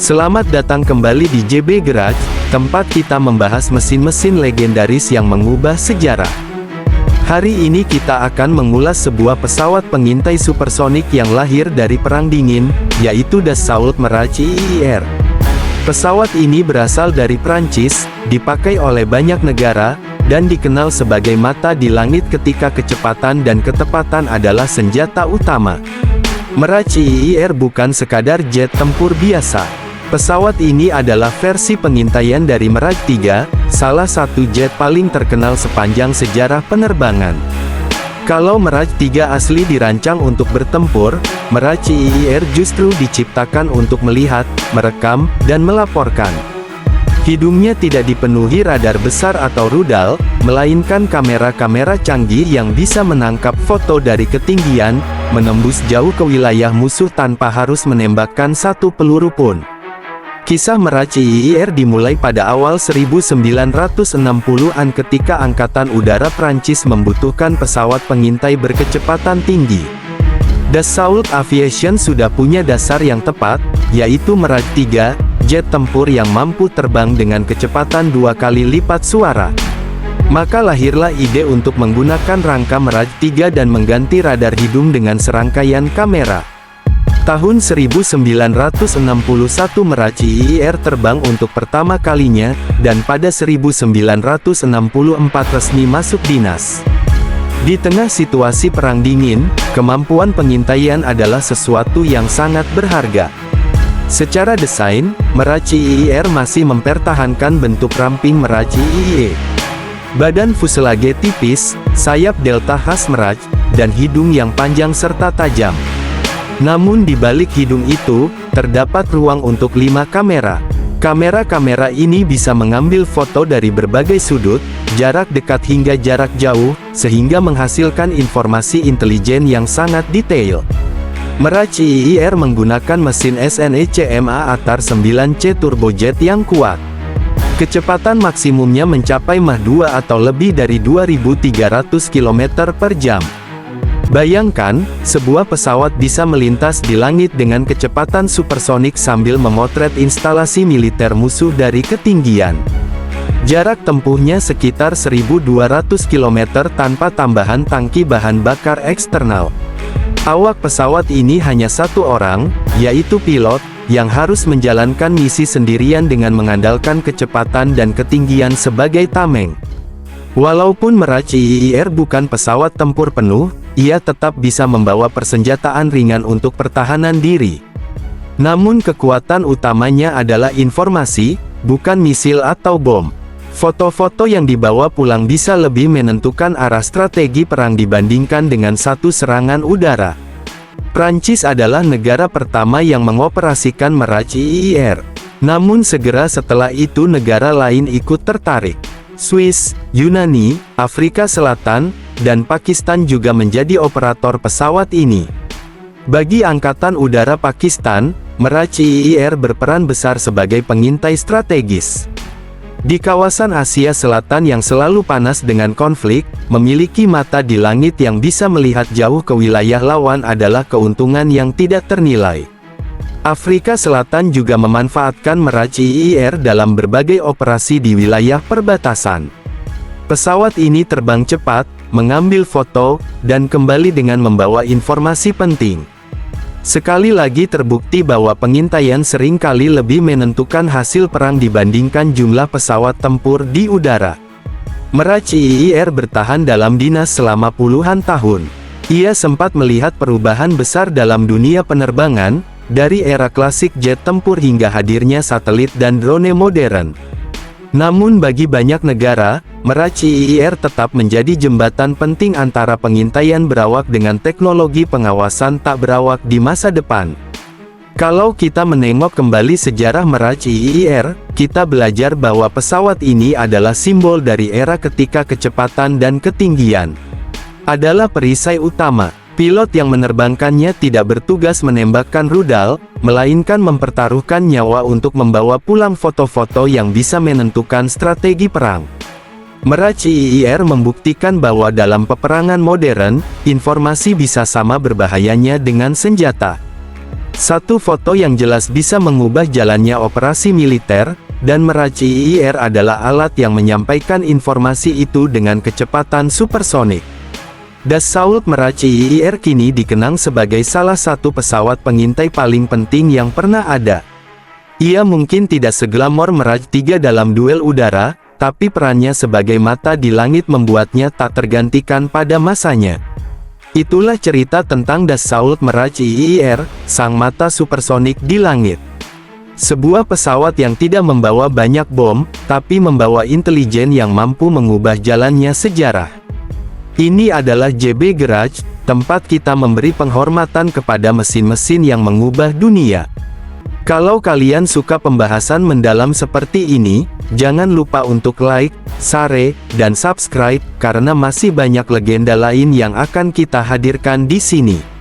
Selamat datang kembali di JB Garage, tempat kita membahas mesin-mesin legendaris yang mengubah sejarah. Hari ini kita akan mengulas sebuah pesawat pengintai supersonik yang lahir dari Perang Dingin, yaitu Dassault Mirage IIR. Pesawat ini berasal dari Prancis, dipakai oleh banyak negara, dan dikenal sebagai mata di langit ketika kecepatan dan ketepatan adalah senjata utama. Mirage IIR bukan sekadar jet tempur biasa. Pesawat ini adalah versi pengintaian dari Mirage 3, salah satu jet paling terkenal sepanjang sejarah penerbangan. Kalau Mirage 3 asli dirancang untuk bertempur, Mirage IIR justru diciptakan untuk melihat, merekam, dan melaporkan. Hidungnya tidak dipenuhi radar besar atau rudal, melainkan kamera-kamera canggih yang bisa menangkap foto dari ketinggian, menembus jauh ke wilayah musuh tanpa harus menembakkan satu peluru pun. Kisah Mirage IIR dimulai pada awal 1960-an ketika Angkatan Udara Prancis membutuhkan pesawat pengintai berkecepatan tinggi. Dassault Aviation sudah punya dasar yang tepat, yaitu Mirage 3, jet tempur yang mampu terbang dengan kecepatan 2 kali lipat suara. Maka lahirlah ide untuk menggunakan rangka Mirage 3 dan mengganti radar hidung dengan serangkaian kamera. Tahun 1961 Mirage IIR terbang untuk pertama kalinya, dan pada 1964 resmi masuk dinas. Di tengah situasi Perang Dingin, kemampuan pengintaian adalah sesuatu yang sangat berharga. Secara desain, Mirage IIR masih mempertahankan bentuk ramping Mirage IIE. Badan fuselage tipis, sayap delta khas Mirage, dan hidung yang panjang serta tajam. Namun di balik hidung itu, terdapat ruang untuk 5 kamera. Kamera-kamera ini bisa mengambil foto dari berbagai sudut, jarak dekat hingga jarak jauh, sehingga menghasilkan informasi intelijen yang sangat detail. Mirage IIR menggunakan mesin SNECMA Atar 9C turbojet yang kuat. Kecepatan maksimumnya mencapai Mach 2 atau lebih dari 2.300 km per jam. Bayangkan, sebuah pesawat bisa melintas di langit dengan kecepatan supersonik sambil memotret instalasi militer musuh dari ketinggian. Jarak tempuhnya sekitar 1.200 km tanpa tambahan tangki bahan bakar eksternal. Awak pesawat ini hanya satu orang, yaitu pilot, yang harus menjalankan misi sendirian dengan mengandalkan kecepatan dan ketinggian sebagai tameng. Walaupun Mirage IIR bukan pesawat tempur penuh, ia tetap bisa membawa persenjataan ringan untuk pertahanan diri. Namun kekuatan utamanya adalah informasi, bukan misil atau bom. Foto-foto yang dibawa pulang bisa lebih menentukan arah strategi perang dibandingkan dengan satu serangan udara. Prancis adalah negara pertama yang mengoperasikan Mirage IIR. Namun segera setelah itu negara lain ikut tertarik. Swiss, Yunani, Afrika Selatan, dan Pakistan juga menjadi operator pesawat ini. Bagi Angkatan Udara Pakistan, Mirage IIR berperan besar sebagai pengintai strategis. Di kawasan Asia Selatan yang selalu panas dengan konflik, memiliki mata di langit yang bisa melihat jauh ke wilayah lawan adalah keuntungan yang tidak ternilai. Afrika Selatan juga memanfaatkan Mirage IIR dalam berbagai operasi di wilayah perbatasan. Pesawat ini terbang cepat, mengambil foto, dan kembali dengan membawa informasi penting. Sekali lagi terbukti bahwa pengintaian seringkali lebih menentukan hasil perang dibandingkan jumlah pesawat tempur di udara. Mirage IIR bertahan dalam dinas selama puluhan tahun. Ia sempat melihat perubahan besar dalam dunia penerbangan, dari era klasik jet tempur hingga hadirnya satelit dan drone modern. Namun bagi banyak negara, Mirage IIR tetap menjadi jembatan penting antara pengintaian berawak dengan teknologi pengawasan tak berawak di masa depan. Kalau kita menengok kembali sejarah Mirage IIR, kita belajar bahwa pesawat ini adalah simbol dari era ketika kecepatan dan ketinggian adalah perisai utama. Pilot yang menerbangkannya tidak bertugas menembakkan rudal, melainkan mempertaruhkan nyawa untuk membawa pulang foto-foto yang bisa menentukan strategi perang. Mirage IIR membuktikan bahwa dalam peperangan modern, informasi bisa sama berbahayanya dengan senjata. Satu foto yang jelas bisa mengubah jalannya operasi militer, dan Mirage IIR adalah alat yang menyampaikan informasi itu dengan kecepatan supersonik. Dassault Mirage IIR kini dikenang sebagai salah satu pesawat pengintai paling penting yang pernah ada. Ia mungkin tidak seglamor Mirage 3 dalam duel udara, tapi perannya sebagai mata di langit membuatnya tak tergantikan pada masanya. Itulah cerita tentang Dassault Mirage IIR, sang mata supersonik di langit. Sebuah pesawat yang tidak membawa banyak bom, tapi membawa intelijen yang mampu mengubah jalannya sejarah. Ini adalah JB Garage, tempat kita memberi penghormatan kepada mesin-mesin yang mengubah dunia. Kalau kalian suka pembahasan mendalam seperti ini, jangan lupa untuk like, share, dan subscribe, karena masih banyak legenda lain yang akan kita hadirkan di sini.